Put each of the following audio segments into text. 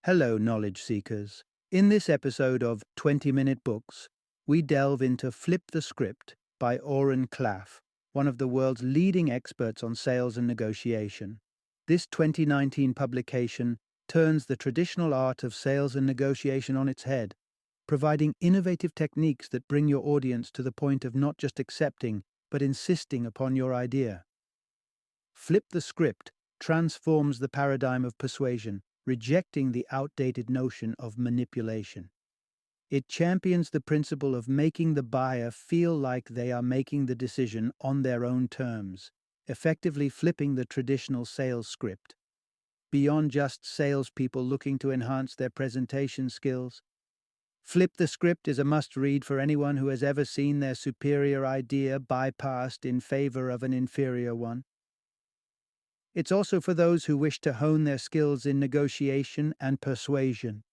Hello, knowledge seekers. In this episode of 20-Minute Books, we delve into Flip the Script by Oren Klaff, one of the world's leading experts on sales and negotiation. This 2019 publication turns the traditional art of sales and negotiation on its head, providing innovative techniques that bring your audience to the point of not just accepting, but insisting upon your idea. Flip the Script transforms the paradigm of persuasion, rejecting the outdated notion of manipulation. It champions the principle of making the buyer feel like they are making the decision on their own terms, effectively flipping the traditional sales script. Beyond just salespeople looking to enhance their presentation skills, Flip the Script is a must-read for anyone who has ever seen their superior idea bypassed in favor of an inferior one. It's also for those who wish to hone their skills in negotiation and persuasion.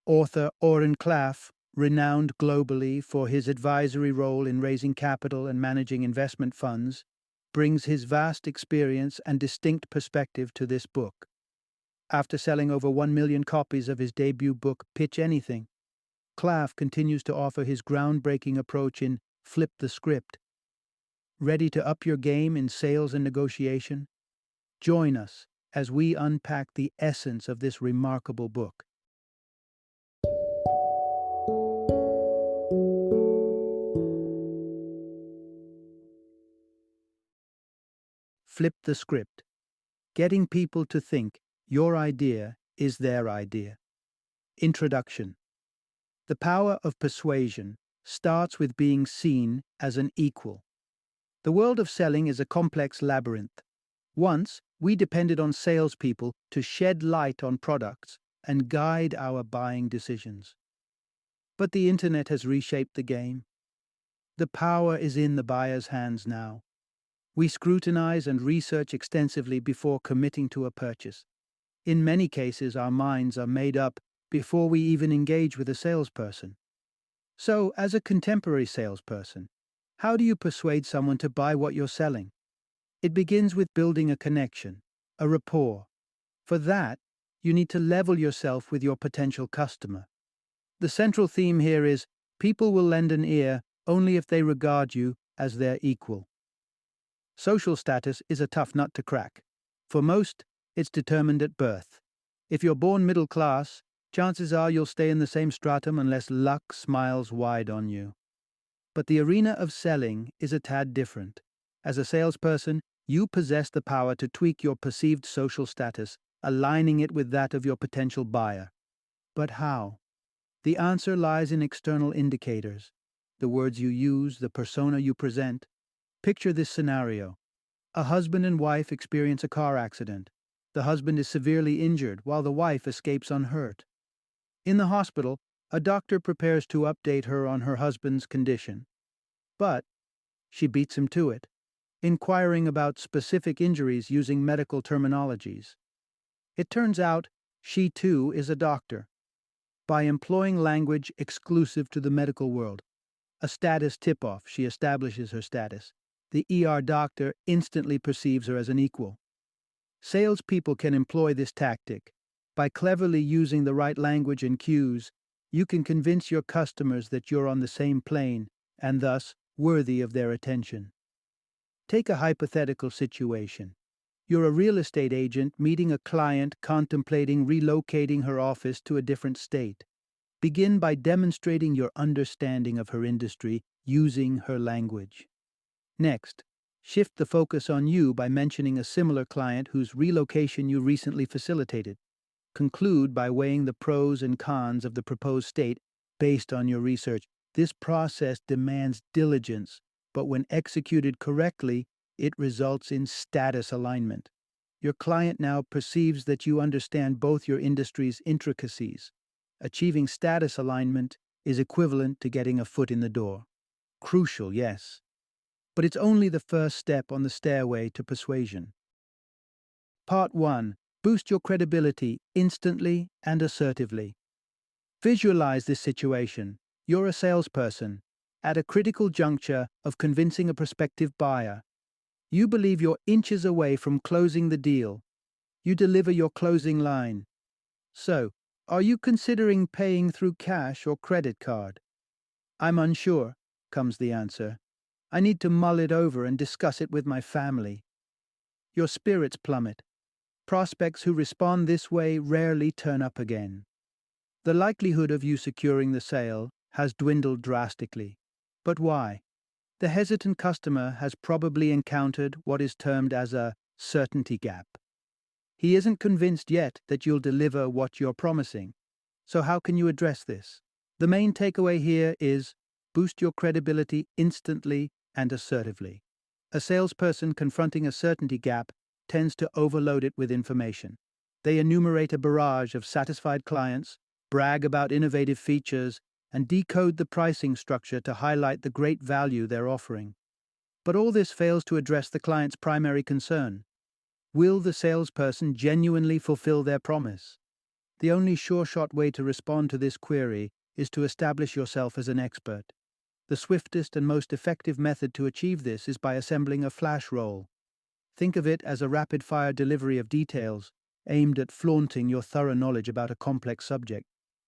Author Oren Klaff, renowned globally for his advisory role in raising capital and managing investment funds, brings his vast experience and distinct perspective to this book. After selling over 1 million copies of his debut book, Pitch Anything, Klaff continues to offer his groundbreaking approach in Flip the Script. Ready to up your game in sales and negotiation? Join us as we unpack the essence of this remarkable book. Flip the Script. Getting people to think your idea is their idea. Introduction. The power of persuasion starts with being seen as an equal. The world of selling is a complex labyrinth. Once, we depended on salespeople to shed light on products and guide our buying decisions. But the internet has reshaped the game. The power is in the buyer's hands now. We scrutinize and research extensively before committing to a purchase. In many cases, our minds are made up before we even engage with a salesperson. So, as a contemporary salesperson, how do you persuade someone to buy what you're selling? It begins with building a connection, a rapport. For that, you need to level yourself with your potential customer. The central theme here is people will lend an ear only if they regard you as their equal. Social status is a tough nut to crack. For most, it's determined at birth. If you're born middle class, chances are you'll stay in the same stratum unless luck smiles wide on you. But the arena of selling is a tad different. As a salesperson, you possess the power to tweak your perceived social status, aligning it with that of your potential buyer. But how? The answer lies in external indicators. The words you use, the persona you present. Picture this scenario. A husband and wife experience a car accident. The husband is severely injured while the wife escapes unhurt. In the hospital, a doctor prepares to update her on her husband's condition. But she beats him to it, inquiring about specific injuries using medical terminologies. It turns out she too is a doctor. By employing language exclusive to the medical world, a status tip-off, she establishes her status. The ER doctor instantly perceives her as an equal. Salespeople can employ this tactic. By cleverly using the right language and cues, you can convince your customers that you're on the same plane and thus worthy of their attention. Take a hypothetical situation. You're a real estate agent meeting a client contemplating relocating her office to a different state. Begin by demonstrating your understanding of her industry using her language. Next, shift the focus on you by mentioning a similar client whose relocation you recently facilitated. Conclude by weighing the pros and cons of the proposed state based on your research. This process demands diligence, but when executed correctly, it results in status alignment. Your client now perceives that you understand both your industry's intricacies. Achieving status alignment is equivalent to getting a foot in the door. Crucial, yes, but it's only the first step on the stairway to persuasion. Part 1. Boost your credibility instantly and assertively. Visualize this situation. You're a salesperson at a critical juncture of convincing a prospective buyer. You believe you're inches away from closing the deal. You deliver your closing line. So, Are you considering paying through cash or credit card? I'm unsure, comes the answer. I need to mull it over and discuss it with my family. Your spirits plummet. Prospects who respond this way rarely turn up again. The likelihood of you securing the sale has dwindled drastically. But why? The hesitant customer has probably encountered what is termed as a certainty gap. He isn't convinced yet that you'll deliver what you're promising. So how can you address this? The main takeaway here is boost your credibility instantly and assertively. A salesperson confronting a certainty gap tends to overload it with information. They enumerate a barrage of satisfied clients, brag about innovative features, and decode the pricing structure to highlight the great value they're offering. But all this fails to address the client's primary concern. Will the salesperson genuinely fulfill their promise? The only sure-shot way to respond to this query is to establish yourself as an expert. The swiftest and most effective method to achieve this is by assembling a flash roll. Think of it as a rapid-fire delivery of details, aimed at flaunting your thorough knowledge about a complex subject.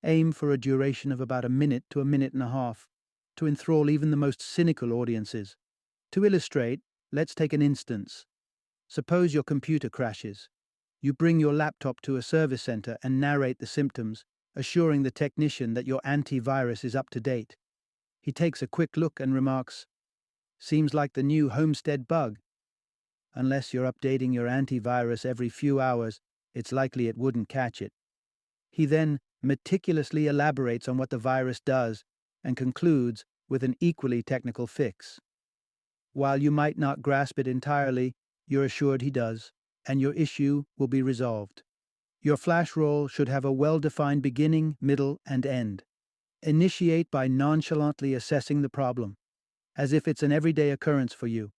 Aim for a duration of about a minute to a minute and a half, to enthrall even the most cynical audiences. To illustrate, let's take an instance. Suppose your computer crashes. You bring your laptop to a service center and narrate the symptoms, assuring the technician that your antivirus is up to date. He takes a quick look and remarks, "Seems like the new Homestead bug. Unless you're updating your antivirus every few hours, it's likely it wouldn't catch it." He then meticulously elaborates on what the virus does and concludes with an equally technical fix. While you might not grasp it entirely, you're assured he does, and your issue will be resolved. Your flash roll should have a well-defined beginning, middle, and end. Initiate by nonchalantly assessing the problem, as if it's an everyday occurrence for you.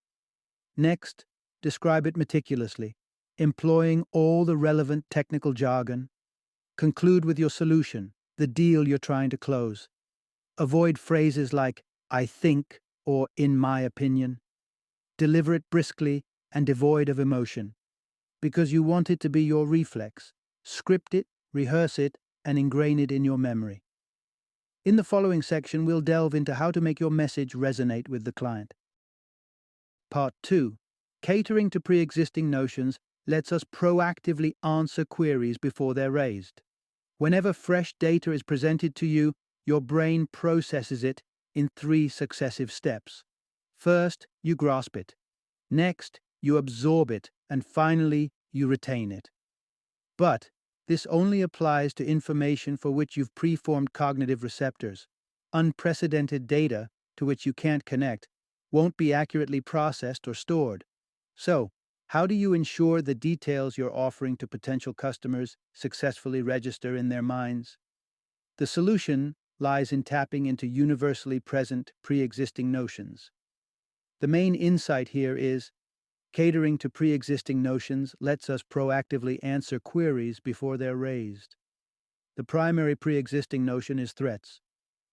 Next, describe it meticulously, employing all the relevant technical jargon. Conclude with your solution, the deal you're trying to close. Avoid phrases like, "I think," or "in my opinion." Deliver it briskly and devoid of emotion. Because you want it to be your reflex, script it, rehearse it, and ingrain it in your memory. In the following section, we'll delve into how to make your message resonate with the client. Part 2. Catering to pre-existing notions lets us proactively answer queries before they're raised. Whenever fresh data is presented to you, your brain processes it in 3 successive steps. First, you grasp it. Next, you absorb it. And finally, you retain it. But this only applies to information for which you've preformed cognitive receptors. Unprecedented data, to which you can't connect, won't be accurately processed or stored. So, how do you ensure the details you're offering to potential customers successfully register in their minds? The solution lies in tapping into universally present, pre-existing notions. The main insight here is catering to pre-existing notions lets us proactively answer queries before they're raised. The primary pre-existing notion is threats.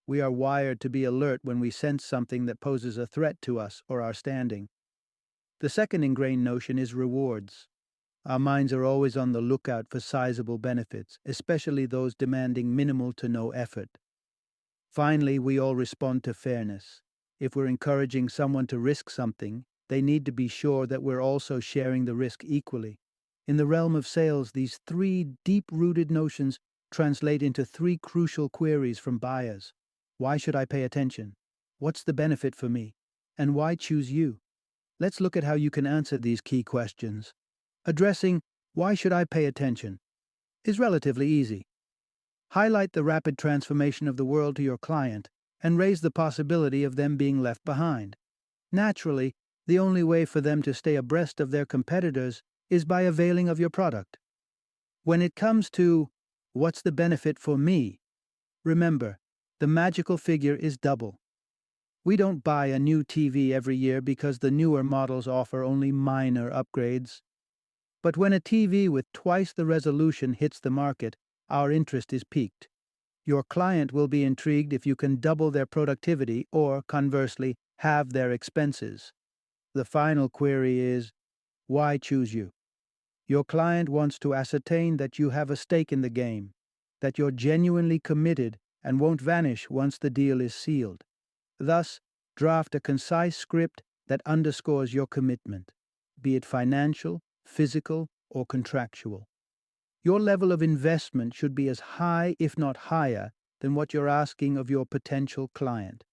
We are wired to be alert when we sense something that poses a threat to us or our standing. The second ingrained notion is rewards. Our minds are always on the lookout for sizable benefits, especially those demanding minimal to no effort. Finally, we all respond to fairness. If we're encouraging someone to risk something, they need to be sure that we're also sharing the risk equally. In the realm of sales, these 3 deep-rooted notions translate into 3 crucial queries from buyers. Why should I pay attention? What's the benefit for me? And why choose you? Let's look at how you can answer these key questions. Addressing "why should I pay attention" is relatively easy. Highlight the rapid transformation of the world to your client and raise the possibility of them being left behind. Naturally, the only way for them to stay abreast of their competitors is by availing of your product. When it comes to "what's the benefit for me?" remember, the magical figure is double. We don't buy a new TV every year because the newer models offer only minor upgrades. But when a TV with twice the resolution hits the market, our interest is piqued. Your client will be intrigued if you can double their productivity or, conversely, halve their expenses. The final query is, why choose you? Your client wants to ascertain that you have a stake in the game. that you're genuinely committed and won't vanish once the deal is sealed. Thus, draft a concise script that underscores your commitment, be it financial, physical, or contractual. Your level of investment should be as high, if not higher, than what you're asking of your potential client.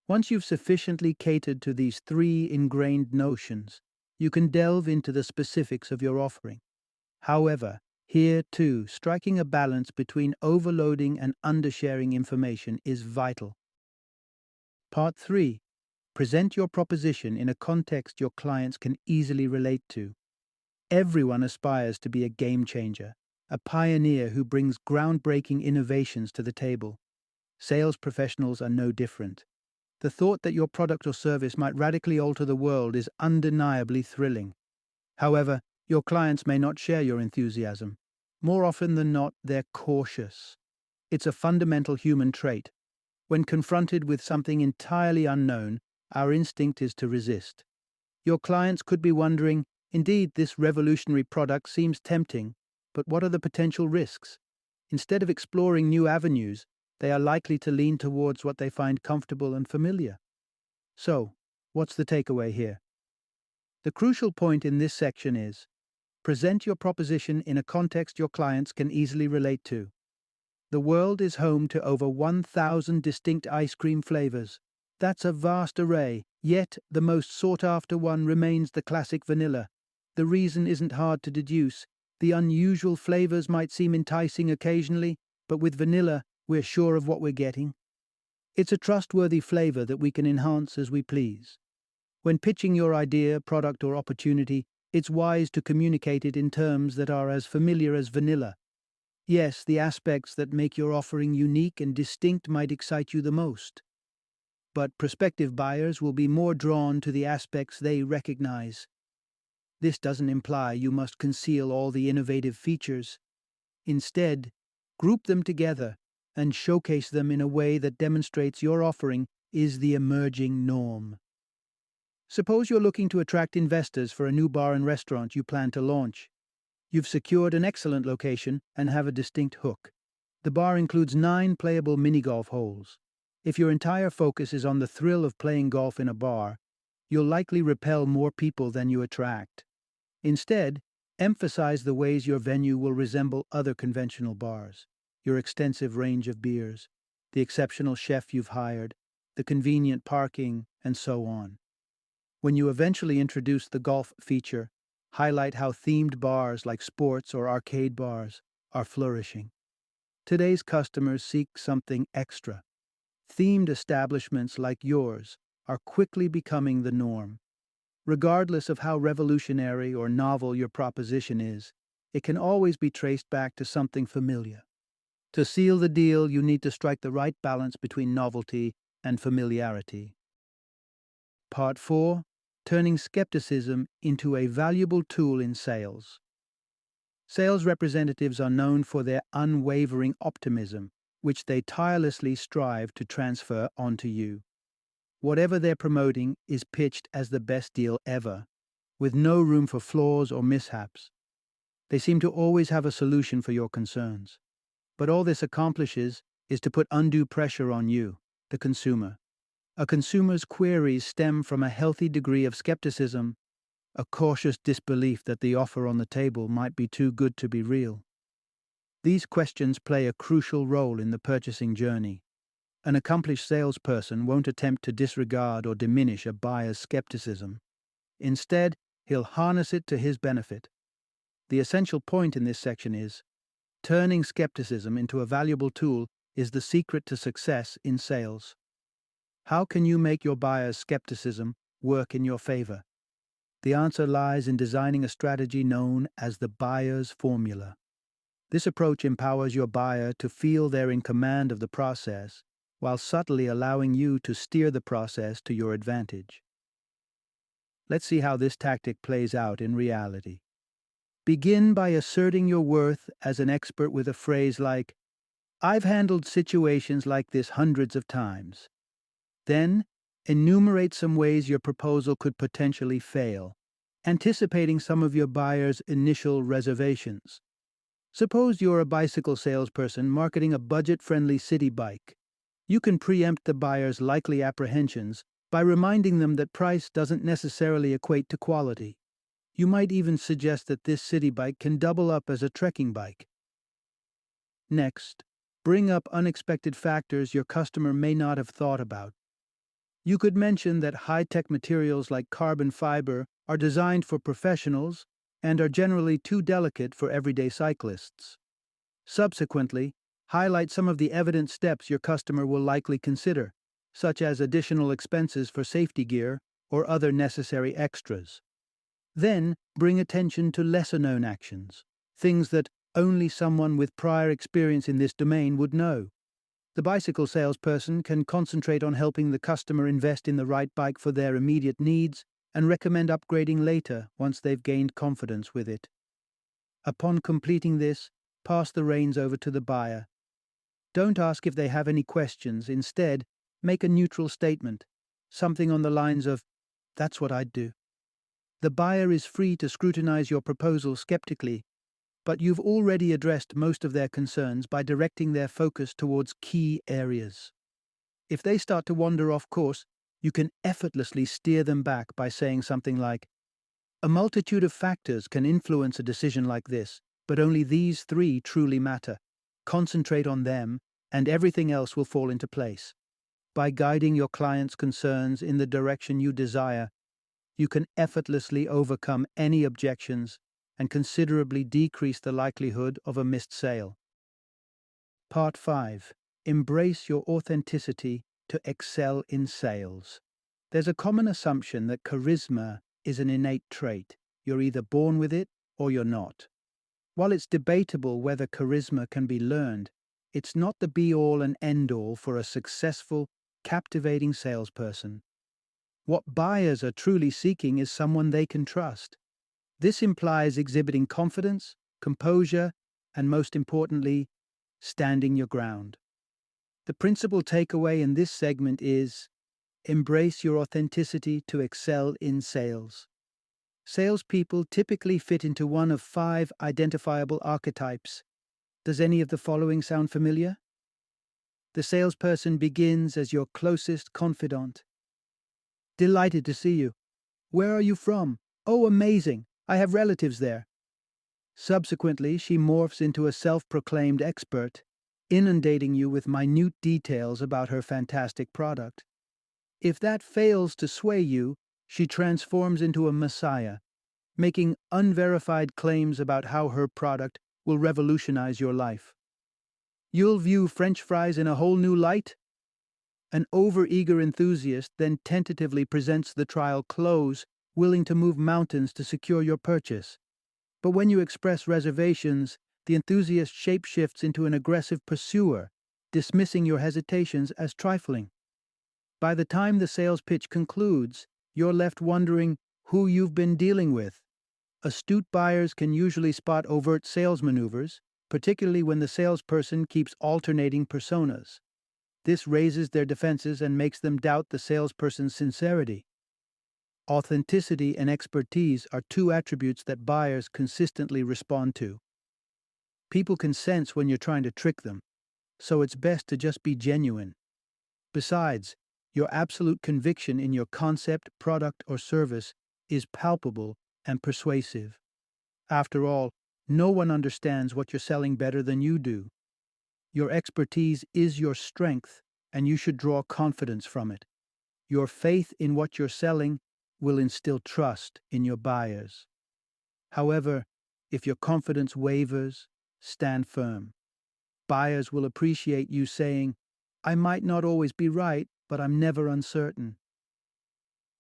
Once you've sufficiently catered to these three ingrained notions, you can delve into the specifics of your offering. However, here too, striking a balance between overloading and undersharing information is vital. Part 3. Present your proposition in a context your clients can easily relate to. Everyone aspires to be a game changer, a pioneer who brings groundbreaking innovations to the table. Sales professionals are no different. The thought that your product or service might radically alter the world is undeniably thrilling. However, your clients may not share your enthusiasm. More often than not, they're cautious. It's a fundamental human trait. When confronted with something entirely unknown, our instinct is to resist. Your clients could be wondering, indeed, this revolutionary product seems tempting, but what are the potential risks? Instead of exploring new avenues, they are likely to lean towards what they find comfortable and familiar. So, what's the takeaway here? The crucial point in this section is, present your proposition in a context your clients can easily relate to. The world is home to over 1,000 distinct ice cream flavors. That's a vast array, yet the most sought-after one remains the classic vanilla. The reason isn't hard to deduce. The unusual flavors might seem enticing occasionally, but with vanilla, we're sure of what we're getting. It's a trustworthy flavor that we can enhance as we please. When pitching your idea, product, or opportunity, it's wise to communicate it in terms that are as familiar as vanilla. Yes, the aspects that make your offering unique and distinct might excite you the most. But prospective buyers will be more drawn to the aspects they recognize. This doesn't imply you must conceal all the innovative features. Instead, group them together and showcase them in a way that demonstrates your offering is the emerging norm. Suppose you're looking to attract investors for a new bar and restaurant you plan to launch. You've secured an excellent location and have a distinct hook. The bar includes 9 playable mini-golf holes. If your entire focus is on the thrill of playing golf in a bar, you'll likely repel more people than you attract. Instead, emphasize the ways your venue will resemble other conventional bars: your extensive range of beers, the exceptional chef you've hired, the convenient parking, and so on. When you eventually introduce the golf feature, highlight how themed bars like sports or arcade bars are flourishing. Today's customers seek something extra. Themed establishments like yours are quickly becoming the norm. Regardless of how revolutionary or novel your proposition is, it can always be traced back to something familiar. To seal the deal, you need to strike the right balance between novelty and familiarity. Part 4. Turning skepticism into a valuable tool in sales. Sales representatives are known for their unwavering optimism, which they tirelessly strive to transfer onto you. Whatever they're promoting is pitched as the best deal ever, with no room for flaws or mishaps. They seem to always have a solution for your concerns. But all this accomplishes is to put undue pressure on you, the consumer. A consumer's queries stem from a healthy degree of skepticism, a cautious disbelief that the offer on the table might be too good to be real. These questions play a crucial role in the purchasing journey. An accomplished salesperson won't attempt to disregard or diminish a buyer's skepticism. Instead, he'll harness it to his benefit. The essential point in this section is, turning skepticism into a valuable tool is the secret to success in sales. How can you make your buyer's skepticism work in your favor? The answer lies in designing a strategy known as the buyer's formula. This approach empowers your buyer to feel they're in command of the process, while subtly allowing you to steer the process to your advantage. Let's see how this tactic plays out in reality. Begin by asserting your worth as an expert with a phrase like, "I've handled situations like this hundreds of times." Then, enumerate some ways your proposal could potentially fail, anticipating some of your buyer's initial reservations. Suppose you're a bicycle salesperson marketing a budget-friendly city bike. You can preempt the buyer's likely apprehensions by reminding them that price doesn't necessarily equate to quality. You might even suggest that this city bike can double up as a trekking bike. Next, bring up unexpected factors your customer may not have thought about. You could mention that high-tech materials like carbon fiber are designed for professionals and are generally too delicate for everyday cyclists. Subsequently, highlight some of the evident steps your customer will likely consider, such as additional expenses for safety gear or other necessary extras. Then, bring attention to lesser-known actions, things that only someone with prior experience in this domain would know. The bicycle salesperson can concentrate on helping the customer invest in the right bike for their immediate needs and recommend upgrading later once they've gained confidence with it. Upon completing this, pass the reins over to the buyer. Don't ask if they have any questions. Instead, make a neutral statement, something on the lines of, "That's what I'd do." The buyer is free to scrutinize your proposal skeptically, but you've already addressed most of their concerns by directing their focus towards key areas. If they start to wander off course, you can effortlessly steer them back by saying something like, "A multitude of factors can influence a decision like this, but only these three truly matter. Concentrate on them, and everything else will fall into place." By guiding your client's concerns in the direction you desire, you can effortlessly overcome any objections and considerably decrease the likelihood of a missed sale. Part 5. Embrace your authenticity to excel in sales. There's a common assumption that charisma is an innate trait. You're either born with it or you're not. While it's debatable whether charisma can be learned, it's not the be-all and end-all for a successful, captivating salesperson. What buyers are truly seeking is someone they can trust. This implies exhibiting confidence, composure, and most importantly, standing your ground. The principal takeaway in this segment is, embrace your authenticity to excel in sales. Salespeople typically fit into one of 5 identifiable archetypes. Does any of the following sound familiar? The salesperson begins as your closest confidant. "Delighted to see you. Where are you from? Oh, amazing. I have relatives there." Subsequently, she morphs into a self-proclaimed expert, inundating you with minute details about her fantastic product. If that fails to sway you, she transforms into a messiah, making unverified claims about how her product will revolutionize your life. You'll view French fries in a whole new light? An overeager enthusiast then tentatively presents the trial close, willing to move mountains to secure your purchase. But when you express reservations, the enthusiast shapeshifts into an aggressive pursuer, dismissing your hesitations as trifling. By the time the sales pitch concludes, you're left wondering who you've been dealing with. Astute buyers can usually spot overt sales maneuvers, particularly when the salesperson keeps alternating personas. This raises their defenses and makes them doubt the salesperson's sincerity. Authenticity and expertise are 2 attributes that buyers consistently respond to. People can sense when you're trying to trick them, so it's best to just be genuine. Besides, your absolute conviction in your concept, product, or service is palpable and persuasive. After all, no one understands what you're selling better than you do. Your expertise is your strength, and you should draw confidence from it. Your faith in what you're selling will instill trust in your buyers. However, if your confidence wavers, stand firm. Buyers will appreciate you saying, "I might not always be right, but I'm never uncertain."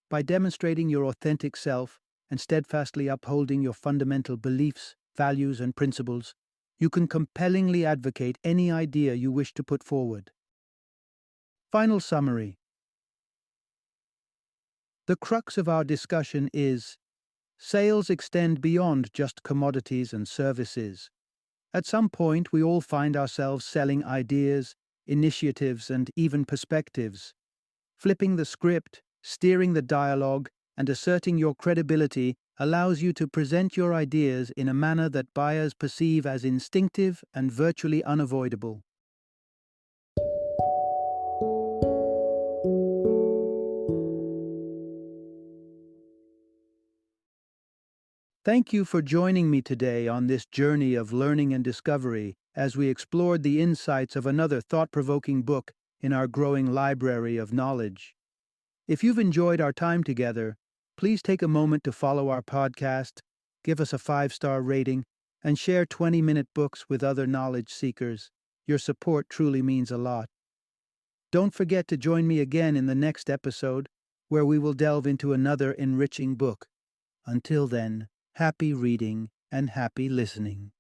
By demonstrating your authentic self and steadfastly upholding your fundamental beliefs, values, and principles, you can compellingly advocate any idea you wish to put forward. Final summary. The crux of our discussion is, sales extend beyond just commodities and services. At some point, we all find ourselves selling ideas, initiatives, and even perspectives. Flipping the script, steering the dialogue, and asserting your credibility allows you to present your ideas in a manner that buyers perceive as instinctive and virtually unavoidable. Thank you for joining me today on this journey of learning and discovery as we explored the insights of another thought-provoking book in our growing library of knowledge. If you've enjoyed our time together, please take a moment to follow our podcast, give us a 5-star rating, and share 20-minute books with other knowledge seekers. Your support truly means a lot. Don't forget to join me again in the next episode, where we will delve into another enriching book. Until then, happy reading and happy listening.